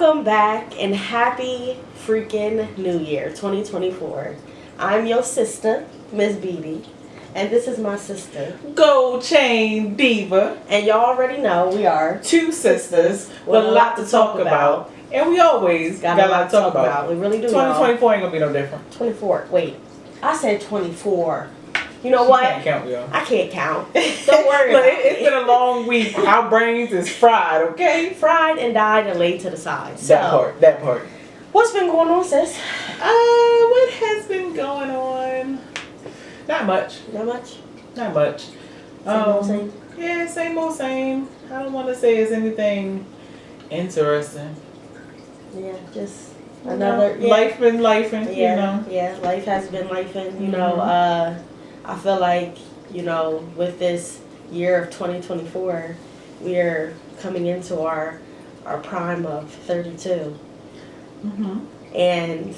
Welcome back and happy freaking New Year 2024. I'm your sister, Miss Beebe, and this is my sister, Gold Chain Diva. And y'all already know we are two sisters with a lot to talk about. And we always got a lot to talk about. We really do. 2024 ain't gonna be no different. 24. Wait, I said 24. You know what? Can't count, y'all. I can't count. Don't worry about it. It's been a long week. Our brains is fried, okay? Fried and dyed and laid to the side. So, That part. What's been going on, sis? What has been going on? Not much. Not much? Not much. Same old same? Yeah, same old same. I don't want to say it's anything interesting. Yeah, just another... Life been lifing, yeah, you know. Yeah, life has been lifing. You know, I feel like, you know, with this year of 2024, we're coming into our prime of 32. And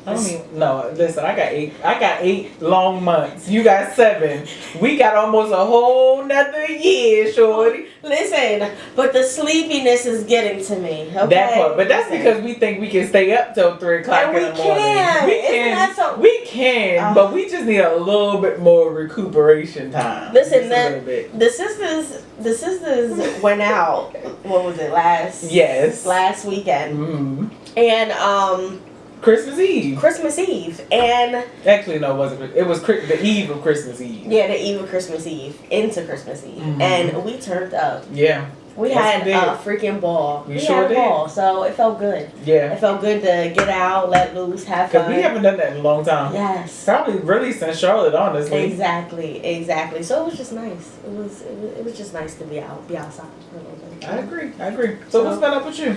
I mean, no, listen, I got 8 long months. You got 7. We got almost a whole nother year, shorty. Listen, but the sleepiness is getting to me. Okay? That part, but that's because we think we can stay up till 3 o'clock in the morning. We can, but we just need a little bit more recuperation time. Listen, the sisters went out. What was it, last weekend? And Christmas Eve. And actually, no, it wasn't. It was the eve of Christmas Eve. Yeah, the eve of Christmas Eve into Christmas Eve, and we turned up. Yeah, we had a freaking ball. We had a ball, so it felt good. Yeah, it felt good to get out, let loose, have fun. Because we haven't done that in a long time. Yes, probably really since Charlotte, honestly. Exactly. So it was just nice. It was just nice to be outside for a little bit. I agree. So what's been up with you?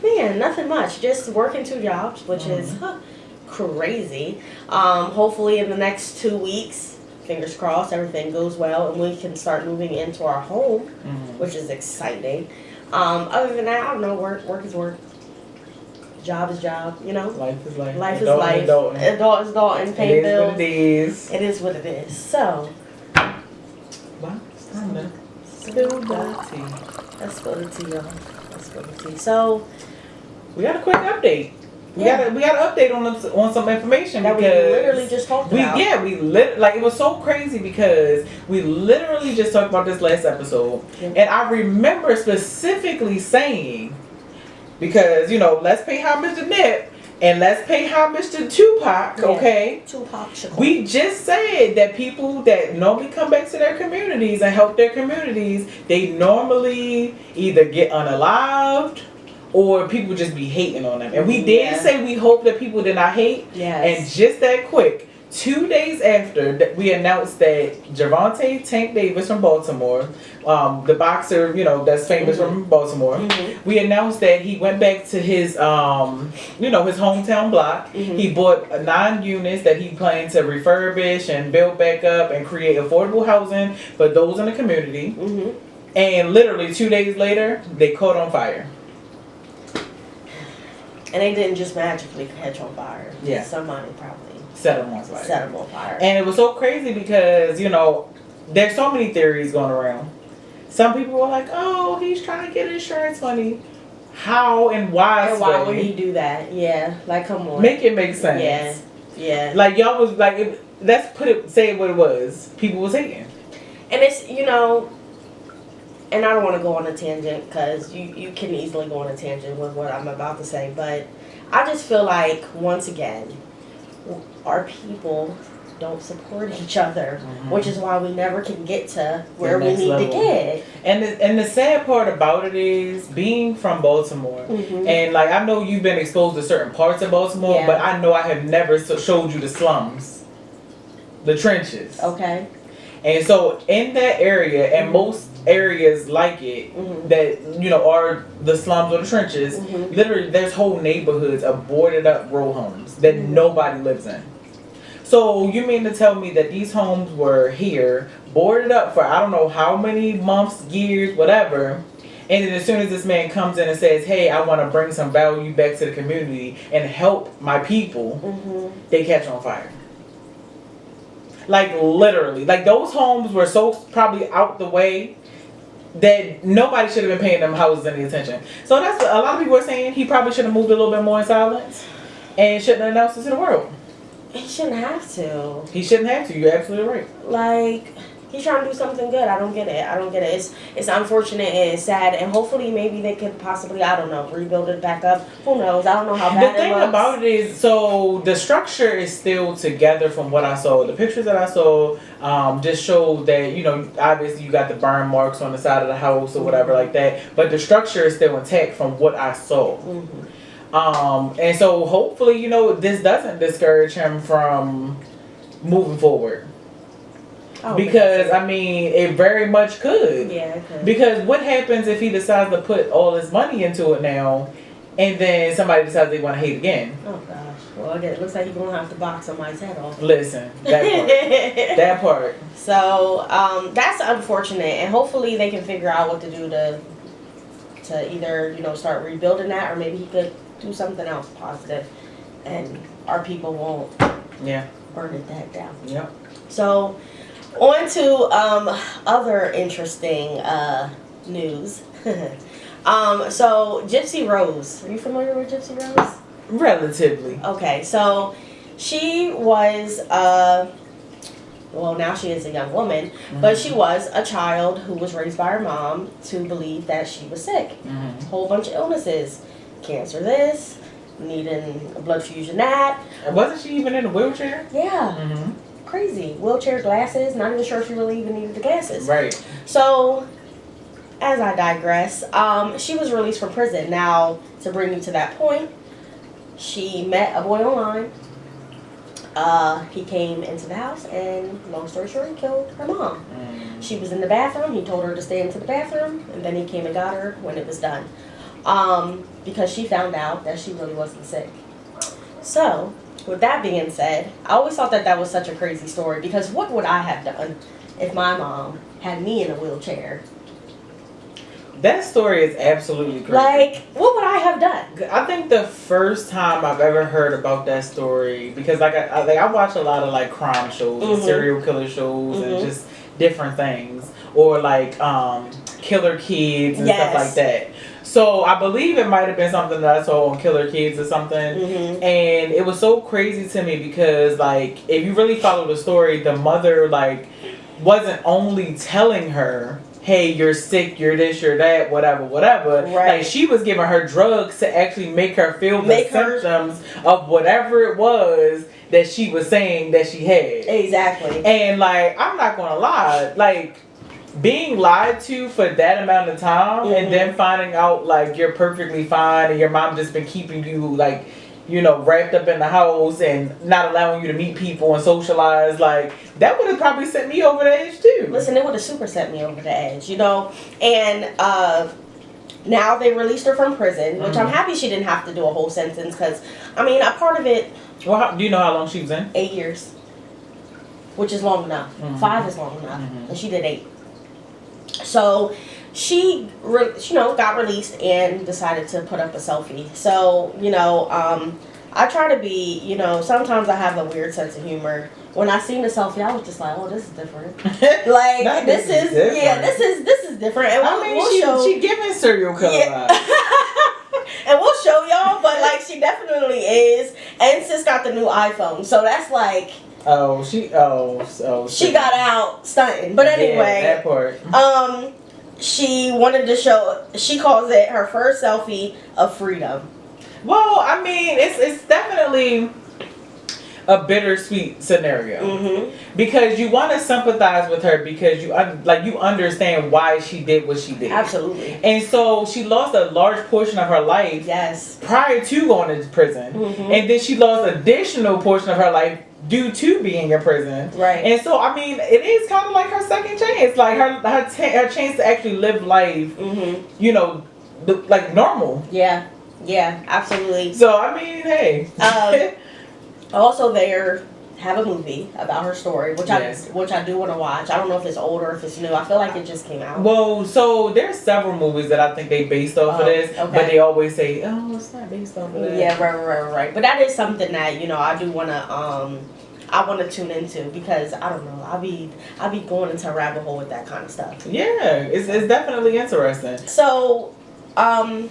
Man, nothing much. Just working 2 jobs, which is crazy. Hopefully in the next 2 weeks, fingers crossed, everything goes well and we can start moving into our home, which is exciting. Other than that, I don't know. Work is work. Job is job. You know. Life is life. Life is life. Adult is Dalton. Pay bills. It is what it is. It is what it is. So. Well, it's time to spill the tea. Let's spill the tea, y'all. Let's spill the tea. So. We got a quick update. We got an update on some information that because we literally just talked about. It was so crazy because we literally just talked about this last episode, and I remember specifically saying, because let's pay homage to Nip and let's pay homage to Tupac, okay? Tupac Shakur. We just said that people that normally come back to their communities and help their communities, they normally either get unalived or people just be hating on them. And we did say we hope that people did not hate. Yes. And just that quick, 2 days after that we announced that Gervonta Tank Davis from Baltimore, the boxer, that's famous from Baltimore, we announced that he went back to his, his hometown block. He bought 9 units that he planned to refurbish and build back up and create affordable housing for those in the community. And literally 2 days later, they caught on fire. And they didn't just magically catch on fire. Yeah. Somebody probably set them on fire. Set them on fire. And it was so crazy because, there's so many theories going around. Some people were like, oh, he's trying to get insurance money. How and why? And why would he do that? Yeah. Like, come on. Make it make sense. Yeah. Like, y'all was like, let's say what it was. People was hating. And it's, and I don't want to go on a tangent because you can easily go on a tangent with what I'm about to say, but I just feel like, once again, our people don't support each other, which is why we never can get to where we need to get. And the sad part about it is being from Baltimore, and like I know you've been exposed to certain parts of Baltimore, but I know I have never showed you the slums, the trenches. Okay. And so in that area, and most areas like it, that are the slums or the trenches, literally there's whole neighborhoods of boarded up row homes that nobody lives in. So you mean to tell me that these homes were here, boarded up for I don't know how many months, years, whatever, and then as soon as this man comes in and says, hey, I want to bring some value back to the community and help my people, they catch on fire. Like literally, like those homes were so probably out the way that nobody should have been paying them houses any attention. So that's what a lot of people are saying. He probably should have moved a little bit more in silence and shouldn't have announced it to the world. He shouldn't have to. He shouldn't have to. You're absolutely right. Like, he's trying to do something good. I don't get it. It's unfortunate and it's sad. And hopefully, maybe they could possibly, I don't know, rebuild it back up. Who knows? I don't know how bad it looks. The thing about it is, so the structure is still together from what I saw. The pictures that I saw just showed that, you know, obviously you got the burn marks on the side of the house or whatever like that. But the structure is still intact from what I saw. Mm-hmm. And so hopefully, you know, this doesn't discourage him from moving forward. Because I mean, it very much could. Yeah, it could. Because what happens if he decides to put all his money into it now, and then somebody decides they want to hate again? Oh gosh. Well, again, it looks like you're gonna have to box somebody's head off. Listen, that part. That part. So that's unfortunate, and hopefully they can figure out what to do to either, you know, start rebuilding that, or maybe he could do something else positive, and our people won't burn it that down. Yeah. So on to other interesting news. So Gypsy Rose, are you familiar with Gypsy Rose? Relatively. Okay, so she was well, now she is a young woman, but she was a child who was raised by her mom to believe that she was sick. A whole bunch of illnesses. Cancer this, needing a blood fusion that. Wasn't she even in a wheelchair? Yeah. Crazy. Wheelchair, glasses, not even sure if she really even needed the glasses. Right. So, as I digress, she was released from prison. Now, to bring you to that point, she met a boy online. He came into the house and, long story short, he killed her mom. She was in the bathroom. He told her to stay into the bathroom, and then he came and got her when it was done. Because she found out that she really wasn't sick. So, with that being said, I always thought that was such a crazy story, because what would I have done if my mom had me in a wheelchair? That story is absolutely crazy. Like, what would I have done? I think the first time I've ever heard about that story, because I watch a lot of like crime shows and serial killer shows and just different things, or like killer kids and stuff like that. So I believe it might have been something that I saw on Killer Kids or something, and it was so crazy to me because, like, if you really follow the story, the mother like wasn't only telling her, hey, you're sick, you're this, you're that, whatever. Right. Like, she was giving her drugs to actually make her feel the symptoms of whatever it was that she was saying that she had. Exactly. And, like, I'm not gonna lie, like, being lied to for that amount of time and then finding out, like, you're perfectly fine and your mom just been keeping you, like, you know, wrapped up in the house and not allowing you to meet people and socialize, like, that would have probably sent me over the edge too. Listen, it would have super sent me over the edge, you know. And now they released her from prison, which I'm happy she didn't have to do a whole sentence, because, I mean, a part of it... Well, do you know how long she was in? 8 years. Which is long enough. 5 is long enough. And she did 8. So she, got released and decided to put up a selfie. So, you know, I try to be, you know, sometimes I have a weird sense of humor. When I seen the selfie, I was just like, oh, this is different. Like, this is different. This is different. And I mean, she giving serial killer vibes. And we'll show y'all, but, like, she definitely is. And sis got the new iPhone, so that's like... She got out stunting. But anyway, that part. She wanted to show, she calls it her first selfie of freedom. Well, I mean, it's definitely a bittersweet scenario. Because you want to sympathize with her because you understand why she did what she did. Absolutely. And so she lost a large portion of her life prior to going into prison. And then she lost an additional portion of her life due to being in prison. Right. And so, I mean, it is kind of like her second chance. Like, her chance to actually live life, you know, like normal. Yeah. Yeah, absolutely. So, I mean, hey. Also, they have a movie about her story, which I do want to watch. I don't know if it's old or if it's new. I feel like it just came out. Well, so there's several movies that I think they based off of this, but they always say, oh, it's not based off of that. Yeah, right. But that is something that, you know, I do want to I want to tune into, because I don't know, I'll be going into a rabbit hole with that kind of stuff. Yeah, it's definitely interesting. So, and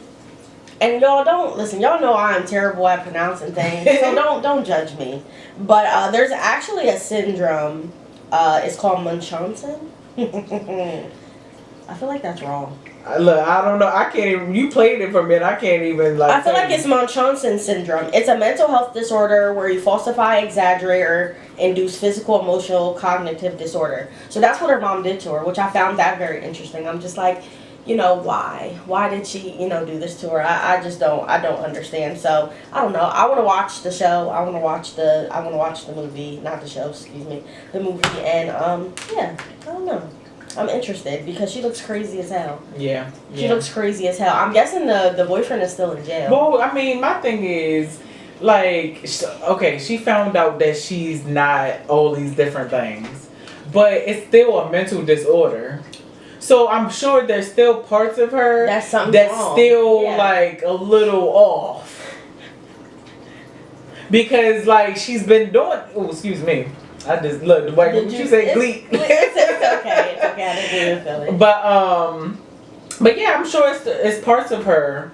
y'all don't listen. Y'all know I'm terrible at pronouncing things, so don't judge me. But there's actually a syndrome. It's called Munchausen. I feel like that's wrong. Look, I don't know. I can't even. You played it for me, and I can't even like. I feel like it's Munchausen syndrome. It's a mental health disorder where you falsify, exaggerate, or induce physical, emotional, cognitive disorder. So that's what her mom did to her, which I found that very interesting. I'm just like, you know, why? Why did she, you know, do this to her? I just don't. I don't understand. So I don't know. I want to watch the show. I want to watch the movie, not the show. Excuse me, the movie. And yeah, I don't know. I'm interested because she looks crazy as hell. Yeah. She looks crazy as hell. I'm guessing the boyfriend is still in jail. Well, I mean, my thing is, like, okay, she found out that she's not all these different things, but it's still a mental disorder. So I'm sure there's still parts of her that's wrong. Still like a little off. Because like she's been doing. Oh, excuse me. I just look the way you say gleek. It's okay. It's okay. I didn't feel it. But yeah, I'm sure it's parts of her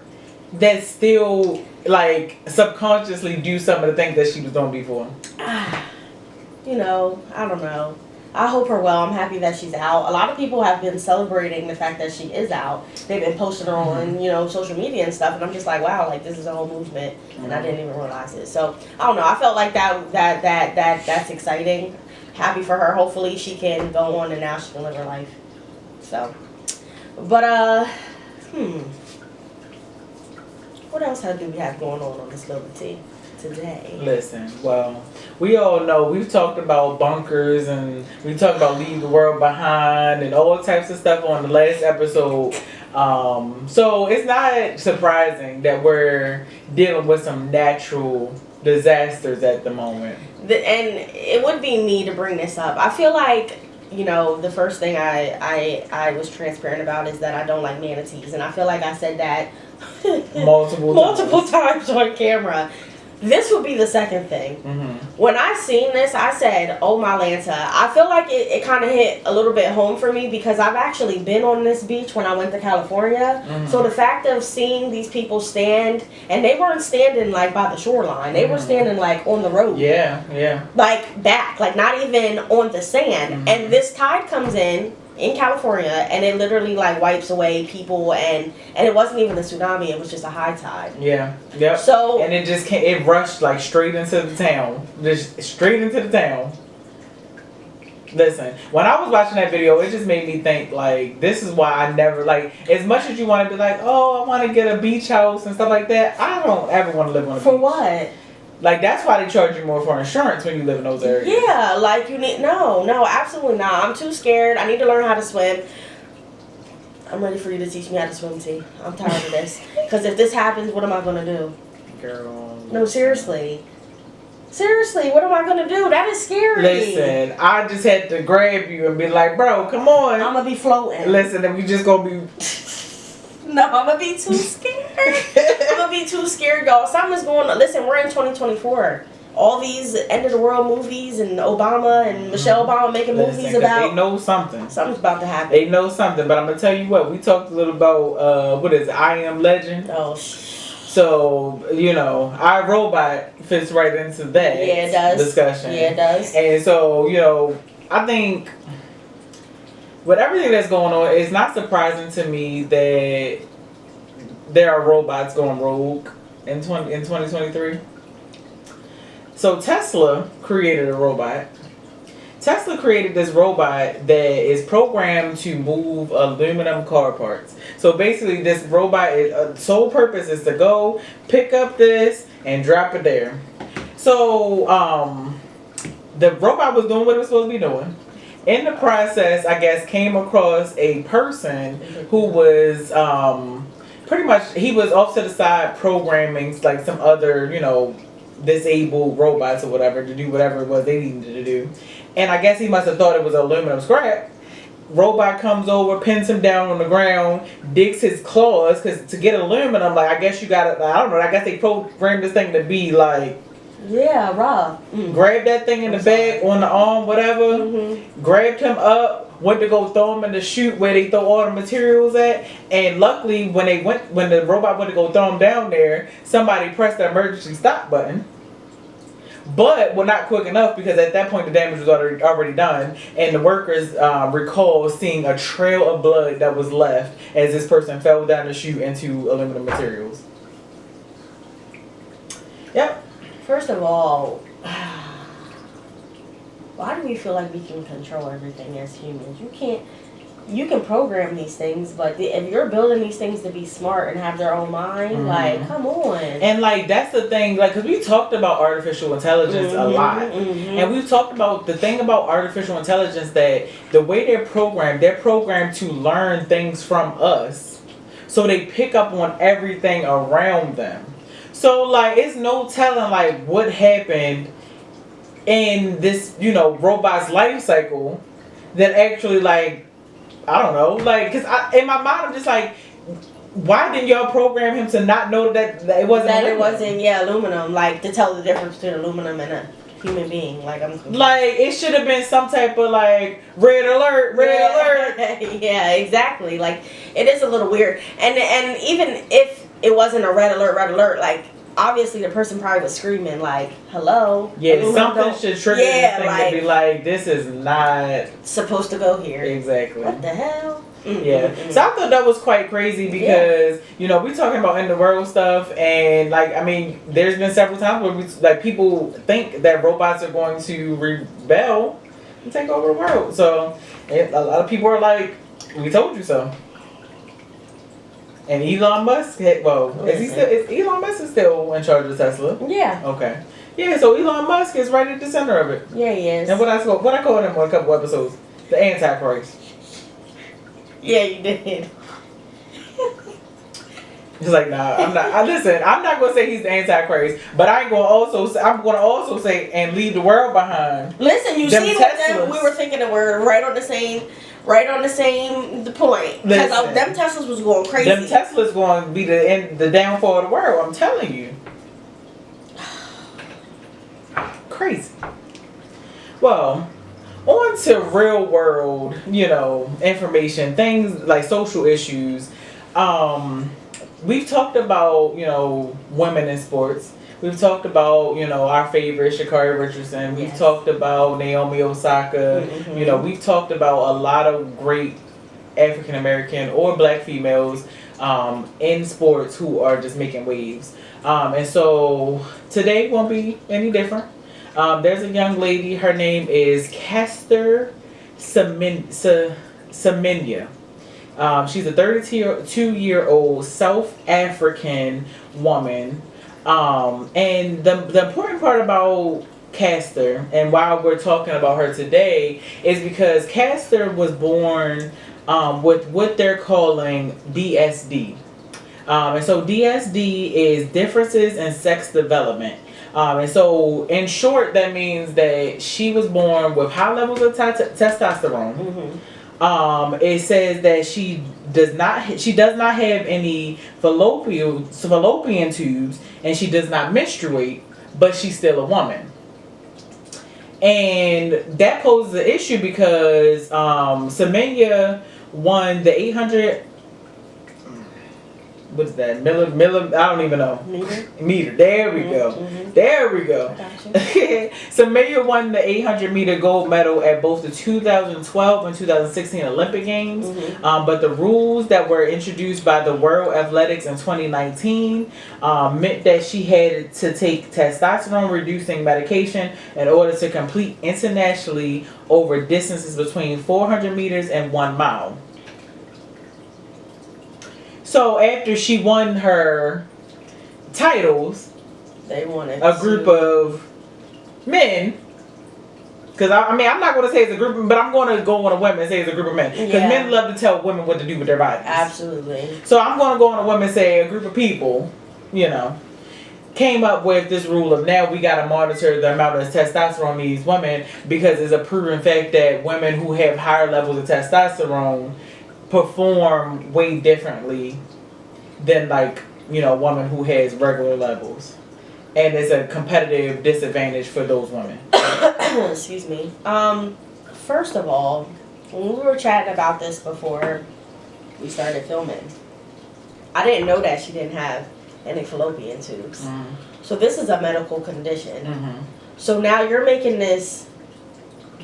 that still like subconsciously do some of the things that she was doing before. You know, I don't know. I hope her well. I'm happy that she's out. A lot of people have been celebrating the fact that she is out. They've been posting her on, you know, social media and stuff, and I'm just like, wow, like this is a whole movement, and I didn't even realize it. So I don't know. I felt like that's exciting. Happy for her. Hopefully she can go on and now she can live her life. So, but what else do we have going on this little tea today? Listen, well, we all know we've talked about bunkers and we talked about leave the world behind and all types of stuff on the last episode. So it's not surprising that we're dealing with some natural disasters at the moment. And it would be me to bring this up. I feel like, you know, the first thing I was transparent about is that I don't like manatees, and I feel like I said that multiple times on camera. This would be the second thing. When I seen this, I said, oh my Lanta. I feel like it kind of hit a little bit home for me because I've actually been on this beach when I went to California. So the fact of seeing these people stand, and they weren't standing like by the shoreline. They were standing like on the road. Yeah. Like back, like not even on the sand. And this tide comes in California, and it literally like wipes away people, and it wasn't even a tsunami, it was just a high tide. Yep. So and it rushed like straight into the town. Just straight into the town. Listen, when I was watching that video, it just made me think like, this is why I never, like, as much as you want to be like, oh, I want to get a beach house and stuff like that, I don't ever want to live on a beach. For what? Like, that's why they charge you more for insurance when you live in those areas. Yeah, like you need, no, absolutely not. I'm too scared. I need to learn how to swim. I'm ready for you to teach me how to swim, T. I'm tired of this. Because if this happens, what am I going to do? Girl. No, seriously. Seriously, what am I going to do? That is scary. Listen, I just had to grab you and be like, bro, come on. I'm going to be floating. Listen, and we just going to be... No, I'm going to be too scared. I'm going to be too scared, y'all. Something's going on. Listen, we're in 2024. All these end of the world movies and Obama and Michelle Obama making movies about... They know something. Something's about to happen. They know something. But I'm going to tell you what. We talked a little about, what is it, I Am Legend. Oh, So, you know, our robot fits right into that discussion. Yeah, it does. And so, you know, I think... with everything that's going on, it's not surprising to me that there are robots going rogue in 2023. So Tesla created a robot. Tesla created this robot that is programmed to move aluminum car parts. So basically, this robot sole purpose is to go pick up this and drop it there. So the robot was doing what it was supposed to be doing. In the process, I guess, came across a person who was pretty much, he was off to the side programming like some other, you know, disabled robots or whatever to do whatever it was they needed to do. And I guess he must have thought it was aluminum scrap. Robot comes over, pins him down on the ground, digs his claws, because to get aluminum, like, I guess you gotta, I don't know, I guess they programmed this thing to be like Yeah, raw. Grabbed that thing in the back, on the arm, whatever. Grabbed him up, went to go throw him in the chute where they throw all the materials at. And luckily, when the robot went to go throw him down there, somebody pressed the emergency stop button. But not quick enough, because at that point the damage was already done, and the workers recall seeing a trail of blood that was left as this person fell down the chute into aluminum materials. Yep. First of all, why do we feel like we can control everything as humans? You can program these things, but if you're building these things to be smart and have their own mind, like, come on. And like, that's the thing, like, because we talked about artificial intelligence a lot, and we've talked about the thing about artificial intelligence, that the way they're programmed to learn things from us, so they pick up on everything around them. So like, it's no telling like what happened in this, robot's life cycle that actually, like, I don't know, like, because in my mind I'm just like, why didn't y'all program him to not know that it wasn't aluminum? It wasn't aluminum, like, to tell the difference between aluminum and a human being. Like, it should have been some type of like red alert. Yeah, exactly. Like, it is a little weird, and even if it wasn't a red alert, like, obviously the person probably was screaming like, hello. Yeah, something should trigger this thing, like, to be like, this is not supposed to go here. Exactly. What the hell? Yeah. So I thought that was quite crazy, because we talking about end of the world stuff, and like, I mean, there's been several times where people think that robots are going to rebel and take over the world. So a lot of people are like, we told you so. And Elon Musk, is Elon Musk is still in charge of Tesla? Yeah. Okay. Yeah, so Elon Musk is right at the center of it. Yeah, he is. And what I called him on a couple episodes, the Antichrist. Yeah, you did. He's like, nah, I'm not. Listen, I'm not gonna say he's the Antichrist, but I'm gonna also say and leave the world behind. Listen, you see what them? We were thinking that we're right on the same point. Because them Teslas was going crazy. Them Teslas going to be the downfall of the world. I'm telling you. Crazy. Well, on to real world, information, things like social issues. We've talked about, women in sports. We've talked about, our favorite, Sha'Carri Richardson. We've talked about Naomi Osaka. We've talked about a lot of great African American or black females in sports who are just making waves. And so today won't be any different. There's a young lady. Her name is Caster Semenya. She's a 32-year-old South African woman. And the important part about Caster, and why we're talking about her today, is because Caster was born with what they're calling DSD. And so DSD is differences in sex development. And so in short, that means that she was born with high levels of testosterone. It says that she does not have any fallopian tubes, and she does not menstruate, but she's still a woman. And that poses an issue because Semenya won the 800. What's that? Milli, I don't even know. Meter. There we go. There we go. Semenya won the 800 meter gold medal at both the 2012 and 2016 Olympic Games. But the rules that were introduced by the World Athletics in 2019 meant that she had to take testosterone reducing medication in order to compete internationally over distances between 400 meters and 1 mile. So after she won her titles, they wanted a group of men. Because I'm not going to say it's a group, but I'm going to go on a women and say it's a group of men. Because men love to tell women what to do with their bodies. Absolutely. So I'm going to go on a women and say a group of people, came up with this rule of now we got to monitor the amount of testosterone in these women, because it's a proven fact that women who have higher levels of testosterone perform way differently than a woman who has regular levels. and it's a competitive disadvantage for those women. Excuse me. First of all, when we were chatting about this before we started filming, I didn't know that she didn't have any fallopian tubes. Mm-hmm. So this is a medical condition. Mm-hmm. So now you're making this,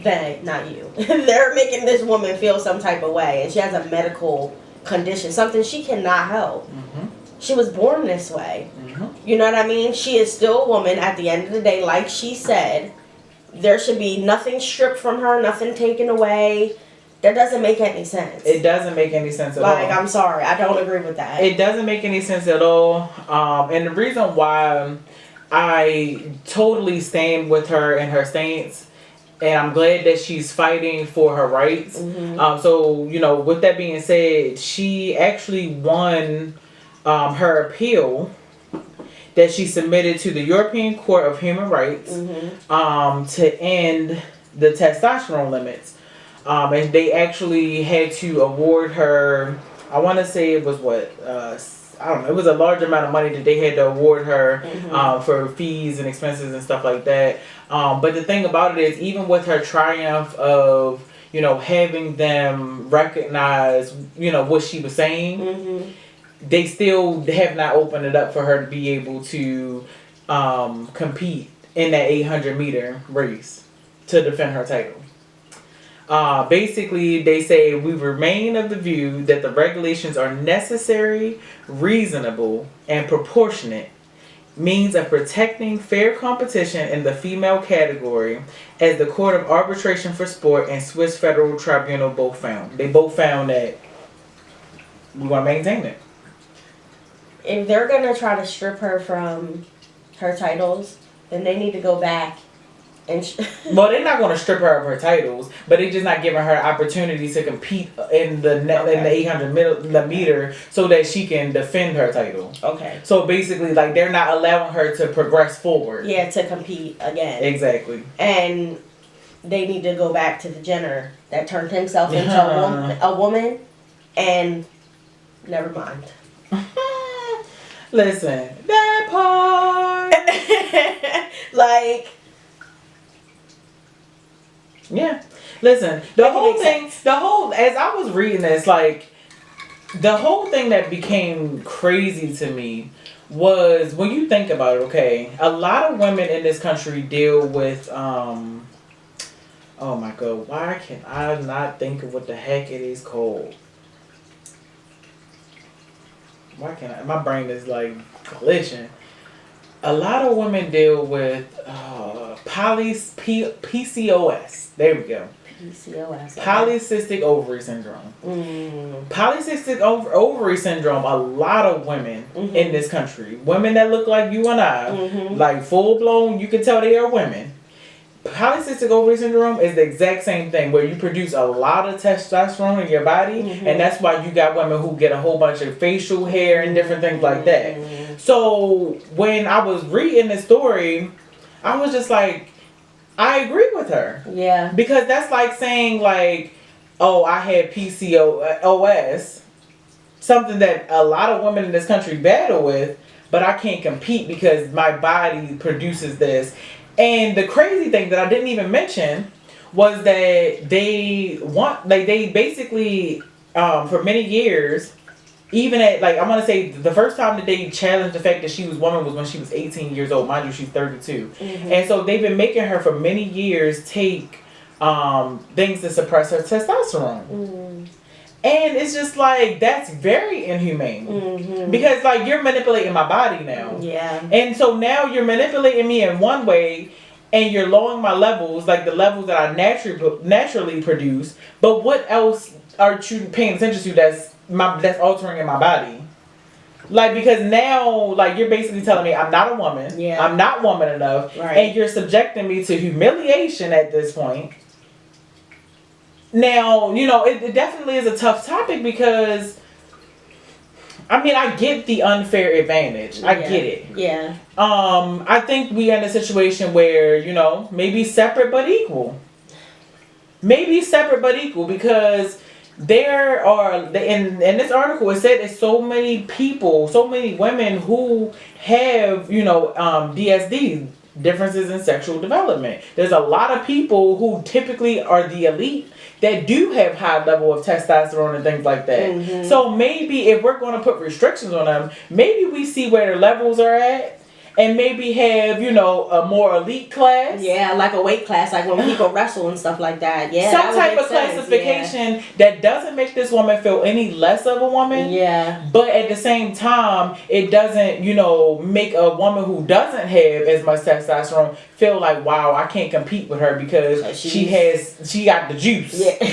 not you, they're making this woman feel some type of way, and she has a medical condition, something she cannot help. Mm-hmm. She was born this way. Mm-hmm. You know what I mean? She is still a woman at the end of the day, like she said. There should be nothing stripped from her, nothing taken away. That doesn't make any sense. It doesn't make any sense at all. Like, I'm sorry, I don't agree with that. It doesn't make any sense at all. And the reason why I totally stand with her and her stance, and I'm glad that she's fighting for her rights. Mm-hmm. So, you know, with that being said, she actually won her appeal that she submitted to the European Court of Human Rights to end the testosterone limits. And they actually had to award her, I want to say it was I don't know, it was a large amount of money that they had to award her for fees and expenses and stuff like that. But the thing about it is, even with her triumph of, you know, having them recognize, you know, what she was saying, they still have not opened it up for her to be able to compete in that 800 meter race to defend her title. Basically, they say we remain of the view that the regulations are necessary, reasonable, and proportionate means of protecting fair competition in the female category, as the Court of Arbitration for Sport and Swiss Federal Tribunal both found. They both found that we want to maintain it. If they're going to try to strip her from her titles, then they need to go back and... Well, they're not going to strip her of her titles, but they're just not giving her opportunities to compete in the in the 800 meter so that she can defend her title. Okay. So basically, like, they're not allowing her to progress forward. Yeah, to compete again. Exactly. And they need to go back to the Jenner that turned himself into a woman, and never mind. Listen, that part. Like, yeah. Listen, as I was reading this, like, the whole thing that became crazy to me was, when you think about it, okay, a lot of women in this country deal with, oh my God, why can I not think of what the heck it is called? Why can't I? My brain is like glitching. A lot of women deal with PCOS. There we go. PCOS. Polycystic ovary syndrome. Polycystic ovary syndrome, a lot of women in this country, women that look like you and I, like full blown, you can tell they are women. Polycystic ovary syndrome is the exact same thing, where you produce a lot of testosterone in your body, and that's why you got women who get a whole bunch of facial hair and different things like that. So when I was reading the story, I was just like, I agree with her. Yeah. Because that's like saying, like, oh, I had PCOS, something that a lot of women in this country battle with, but I can't compete because my body produces this. And the crazy thing that I didn't even mention was that they basically, for many years, even at, like, I want to say the first time that they challenged the fact that she was woman was when she was 18 years old. Mind you, she's 32. And so they've been making her for many years take things to suppress her testosterone. And it's just like, that's very inhumane. Because, like, you're manipulating my body now. Yeah. And so now you're manipulating me in one way, and you're lowering my levels, like the levels that I naturally produce. But what else are you paying attention to that's altering in my body? Like, because now, like, you're basically telling me I'm not a woman. Yeah. I'm not woman enough. Right. And you're subjecting me to humiliation at this point. Now, you know, it definitely is a tough topic because, I mean, I get the unfair advantage. I get it. Yeah. I think we are in a situation where, you know, maybe separate but equal. Maybe separate but equal, because there are in this article it said there's so many people, so many women who have DSD, differences in sexual development. There's a lot of people who typically are the elite that do have high level of testosterone and things like that. Mm-hmm. So maybe if we're going to put restrictions on them, maybe we see where their levels are at. And maybe have, a more elite class. Yeah, like a weight class, like when people wrestle and stuff like that. Yeah, some type of classification that doesn't make this woman feel any less of a woman. Yeah. But at the same time, it doesn't, make a woman who doesn't have as much testosterone feel like, wow, I can't compete with her because she got the juice. Yeah,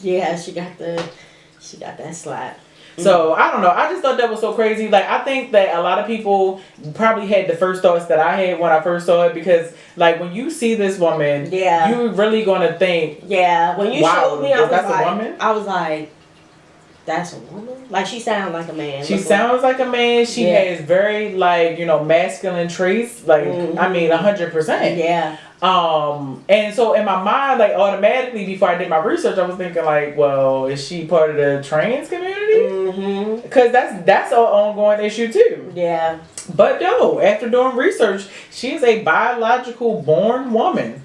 yeah, she got that slap. So, I don't know. I just thought that was so crazy. Like, I think that a lot of people probably had the first thoughts that I had when I first saw it because, like, when you see this woman, you're really going to think, yeah, when you showed me, a woman? I was like, that's a woman? Like, she sounds like a man. She sounds like a man. She has very, masculine traits. Like, I mean, 100%. Yeah. And so in my mind, like, automatically before I did my research, I was thinking, like, well, is she part of the trans community? Because that's an ongoing issue too. Yeah. But no, after doing research, she is a biological born woman.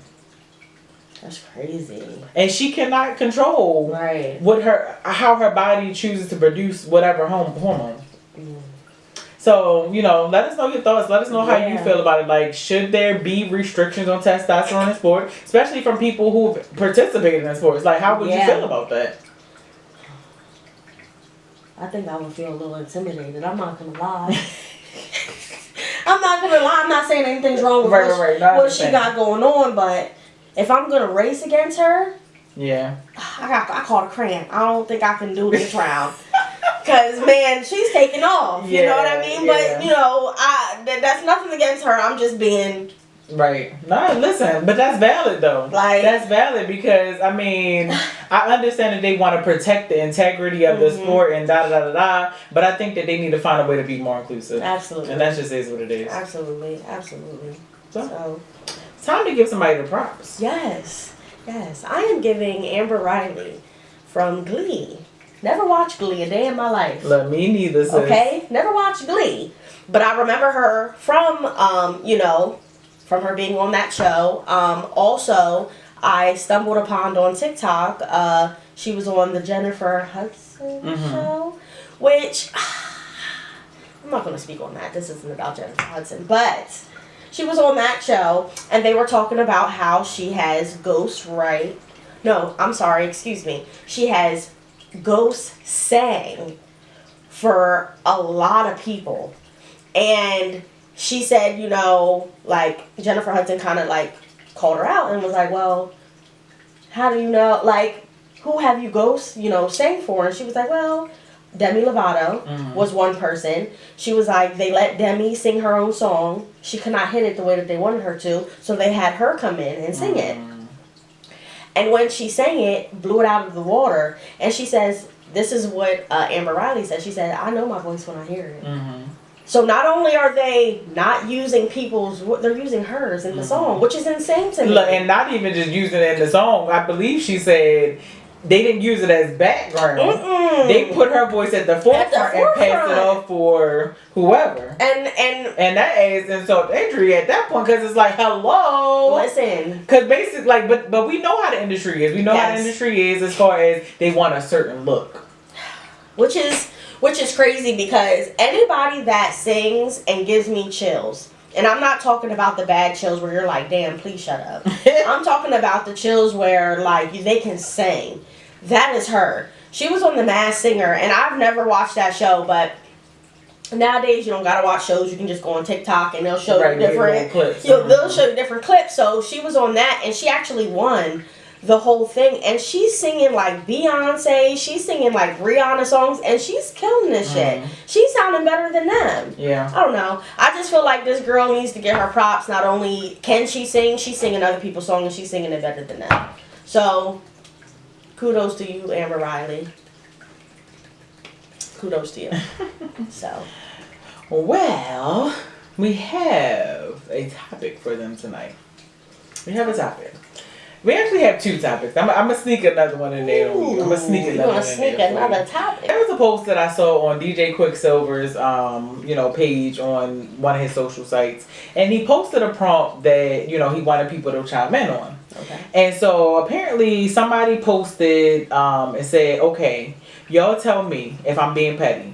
That's crazy. And she cannot control how her body chooses to produce whatever hormone. So, let us know your thoughts. Let us know how you feel about it. Like, should there be restrictions on testosterone in sport? Especially from people who participated in sports. Like, how would you feel about that? I think I would feel a little intimidated. I'm not going to lie. I'm not going to lie. I'm not saying anything's wrong with what she got going on. But if I'm going to race against her, I caught a cramp. I don't think I can do this round. Because, man, she's taking off. You know what I mean? But, that's nothing against her. I'm just being... Right. No, listen, but that's valid, though. Like, that's valid because, I mean, I understand that they want to protect the integrity of the sport and da-da-da-da-da, but I think that they need to find a way to be more inclusive. Absolutely. And that just is what it is. Absolutely. So it's time to give somebody the props. Yes. I am giving Amber Riley from Glee. Never watched Glee a day in my life. Look, me neither, sis. Okay? Never watched Glee. But I remember her from, from her being on that show. Also, I stumbled upon on TikTok, she was on the Jennifer Hudson show, which, I'm not going to speak on that. This isn't about Jennifer Hudson. But she was on that show, and they were talking about how she has She has ghost sang for a lot of people. And she said, Jennifer Hudson kind of called her out and was like, well, how do you know, who have you ghost, sang for? And she was like, well, Demi Lovato was one person. She was like, they let Demi sing her own song. She could not hit it the way that they wanted her to, so they had her come in and sing it. And when she sang it, blew it out of the water. And she says, this is what Amber Riley said. She said, I know my voice when I hear it. So not only are they not using they're using hers in the song, which is insane to me. Look, and not even just using it in the song. I believe she said they didn't use it as background. They put her voice at the forefront and passed it off for whoever. And that adds insult to injury at that point because it's like, hello. Listen. Because basically, but we know how the industry is. We know how the industry is as far as they want a certain look. Which is crazy because anybody that sings and gives me chills, and I'm not talking about the bad chills where you're like, damn, please shut up. I'm talking about the chills where they can sing. That is her. She was on The Masked Singer, and I've never watched that show, but nowadays you don't gotta watch shows. You can just go on TikTok and they'll show you different clips. They'll show you different clips. So she was on that, and she actually won the whole thing, and she's singing like Beyonce, she's singing like Rihanna songs, and she's killing this shit. She's sounding better than them. Yeah. I don't know. I just feel like this girl needs to get her props. Not only can she sing, she's singing other people's songs, and she's singing it better than them. So, kudos to you, Amber Riley. Kudos to you. So. Well, we have a topic for them tonight. We have a topic. We actually have two topics. I'm gonna sneak another one in there. I'm gonna sneak You're another gonna one in sneak there. another topic. There was a post that I saw on DJ Quicksilver's page on one of his social sites, and he posted a prompt that he wanted people to chime in on. Okay. And so apparently somebody posted and said, "Okay, y'all tell me if I'm being petty.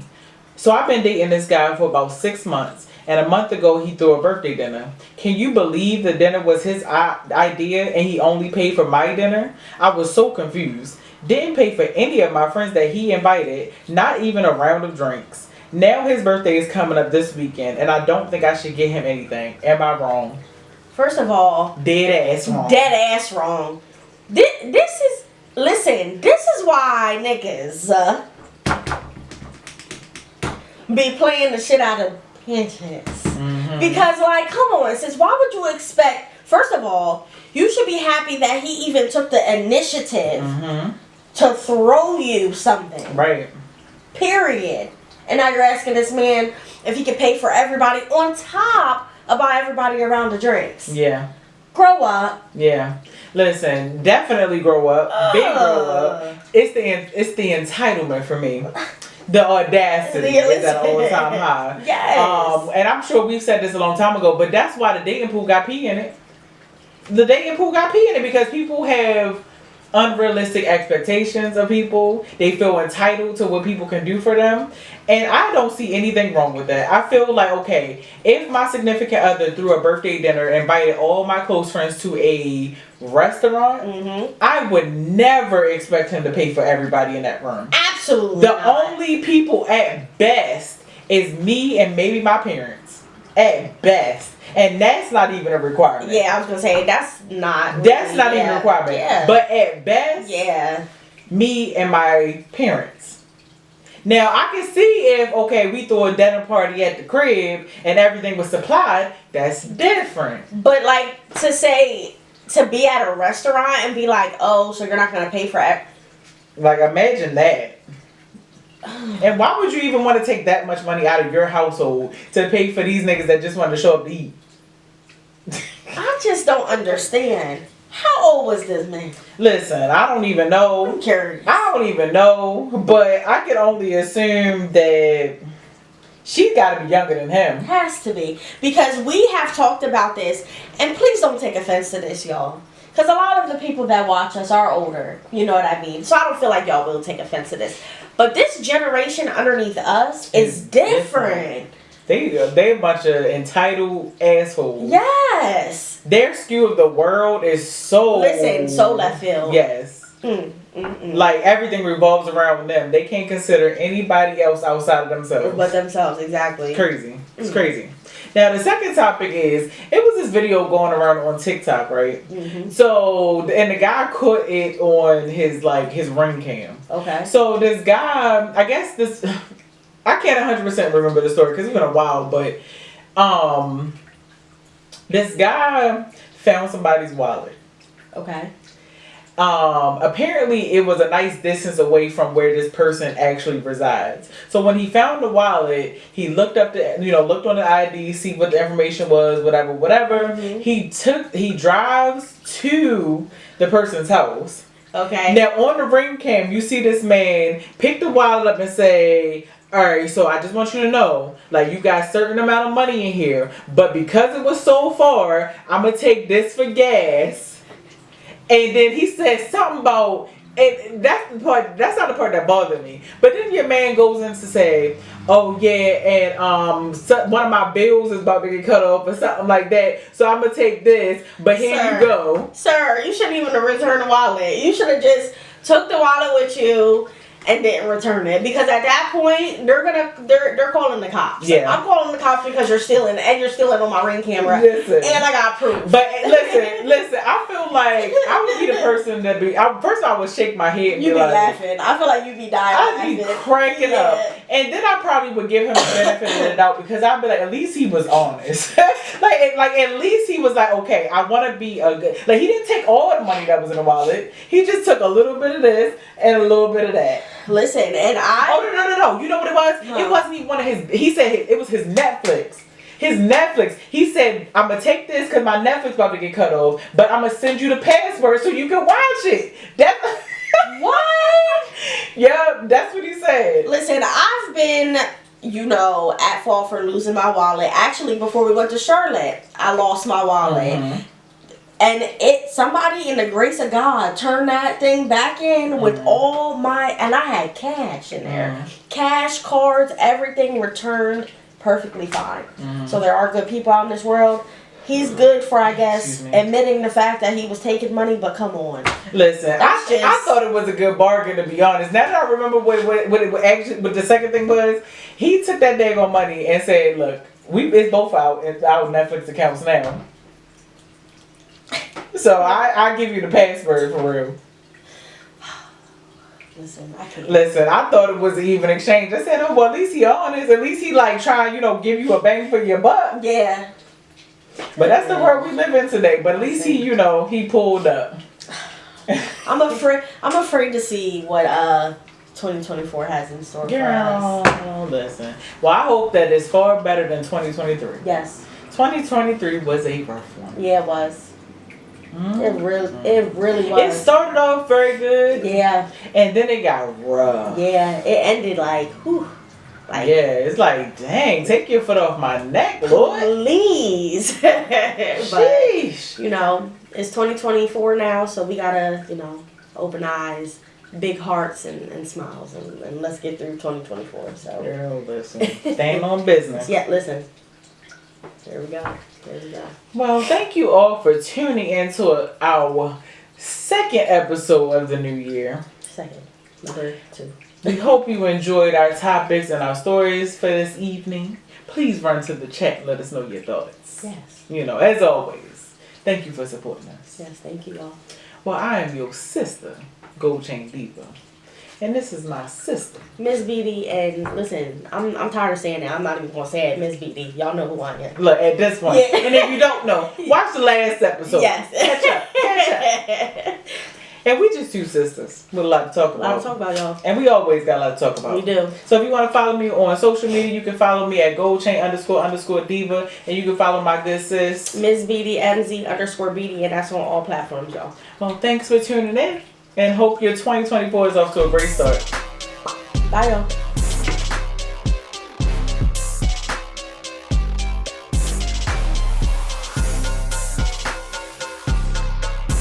So I've been dating this guy for about 6 months, and a month ago he threw a birthday dinner. Can you believe the dinner was his idea and he only paid for my dinner? I was so confused. Didn't pay for any of my friends that he invited, not even a round of drinks. Now his birthday is coming up this weekend, and I don't think I should get him anything. Am I wrong?" First of all, Dead ass wrong. Dead ass wrong. This is why niggas be playing the shit out of pinches. Mm-hmm. Because, like, come on, sis, why would you expect, first of all, you should be happy that he even took the initiative to throw you something. Right. Period. And now you're asking this man if he could pay for everybody on top of buy everybody around the drinks. Yeah. Grow up. Yeah. Listen, definitely grow up. Big grow up. It's the entitlement for me. The audacity is at an all-time high. Yes. And I'm sure we've said this a long time ago, but that's why the dating pool got pee in it. The dating pool got pee in it because people have unrealistic expectations of people. They feel entitled to what people can do for them. And I don't see anything wrong with that. I feel like, okay, if my significant other threw a birthday dinner and invited all my close friends to a restaurant, I would never expect him to pay for everybody in that room. Absolutely The not. only people at best is me and maybe my parents. At best. And that's not even a requirement. Yeah, I was gonna say that's not even a requirement. Yeah. But at best, me and my parents. Now I can see if we throw a dinner party at the crib and everything was supplied, that's different. But like to be at a restaurant and be like, oh, so you're not gonna pay for it. Like, imagine that. And why would you even want to take that much money out of your household to pay for these niggas that just want to show up to eat? I just don't understand. How old was this man? Listen, I don't even know. I'm curious. I don't even know, but I can only assume that she's got to be younger than him. Has to be. Because we have talked about this, and please don't take offense to this, y'all. Because a lot of the people that watch us are older. You know what I mean? So I don't feel like y'all will take offense to this. But this generation underneath us is different. They a bunch of entitled assholes. Yes. Their skew of the world is so left field. Yes. Like everything revolves around them. They can't consider anybody else outside of themselves. But themselves, exactly. It's crazy. It's crazy. Now the second topic is, it was this video going around on TikTok, right? So, and the guy caught it on his ring cam. Okay. So this guy, I guess this, I can't 100% remember the story because it's been a while, but this guy found somebody's wallet. Okay. Apparently it was a nice distance away from where this person actually resides. So when he found the wallet, he looked up looked on the ID, see what the information was, whatever. He drives to the person's house. Okay. Now on the ring cam, you see this man pick the wallet up and say, "Alright, so I just want you to know, like, you got a certain amount of money in here, but because it was so far, I'm gonna take this for gas." And then he said something about, and that's not the part that bothered me. But then your man goes in to say, "Oh yeah, and one of my bills is about to get cut off," or something like that. So I'm gonna take this, but here you go. Sir, you shouldn't even have returned the wallet. You should have just took the wallet with you and didn't return it, because at that point they're calling the cops. Yeah. I'm calling the cops because you're stealing, and you're stealing on my ring camera. Listen. And I got proof. But listen, I feel like I would be the person that first I would shake my head and You be like, laughing. I feel like you be dying. I'd be cracking up. And then I probably would give him the benefit of the doubt, because I'd be like, at least he was honest. like at least he was like, okay, I want to be a good, like, he didn't take all the money that was in the wallet. He just took a little bit of this and a little bit of that. Listen, and Oh, no. You know what it was? Huh. It wasn't even one of his, he said it was his Netflix. His Netflix. He said, I'm going to take this because my Netflix about to get cut off, but I'm going to send you the password so you can watch it. What? Yeah, that's what he said. Listen, I've been, at fault for losing my wallet. Actually, before we went to Charlotte, I lost my wallet. Mm-hmm. And somebody in the grace of God turned that thing back in with all and I had cash in there. Cash, cards, everything returned perfectly fine. So there are good people out in this world. He's good for, I guess, admitting the fact that he was taking money, but come on. Listen, I thought it was a good bargain, to be honest. Now that I remember what the second thing was, he took that daggone money and said, look, it's both out our Netflix accounts now. So I give you the password for real. Listen, I can't. Listen, I thought it was an even exchange. I said, oh, well, at least he honest. At least he trying, give you a bang for your buck. Yeah. But that's the world we live in today. But at least he pulled up. I'm afraid to see what 2024 has in store for us. Girl, listen. Well, I hope that it's far better than 2023. Yes. 2023 was a rough one. Yeah, it was. It really was. It started off very good. Yeah. And then it got rough. Yeah. It ended like, whew. Like, yeah, it's like, dang, take your foot off my neck, Lord. Please. But, sheesh. It's 2024 now, so we gotta, open eyes, big hearts, and smiles, and let's get through 2024. So. Girl, listen. Staying on business. Yeah, listen. There we go. Well, thank you all for tuning into our second episode of the new year. Number 2. We hope you enjoyed our topics and our stories for this evening. Please run to the chat and let us know your thoughts. Yes. As always, thank you for supporting us. Yes, thank you all. Well, I am your sister, Gold Chain Diva. And this is my sister, Miss BD, and listen, I'm tired of saying it. I'm not even gonna say it, Miss BD. Y'all know who I am. Look, at this point. Yeah. And if you don't know, watch the last episode. Yes. Catch up. And we just two sisters with a lot to talk about. A lot to talk about, y'all. And we always got a lot to talk about. We do. So if you want to follow me on social media, you can follow me at goldchain__diva. And you can follow my good sis, Miss BD MZ_BD, and that's on all platforms, y'all. Well, thanks for tuning in. And hope your 2024 is off to a great start. Bye, y'all.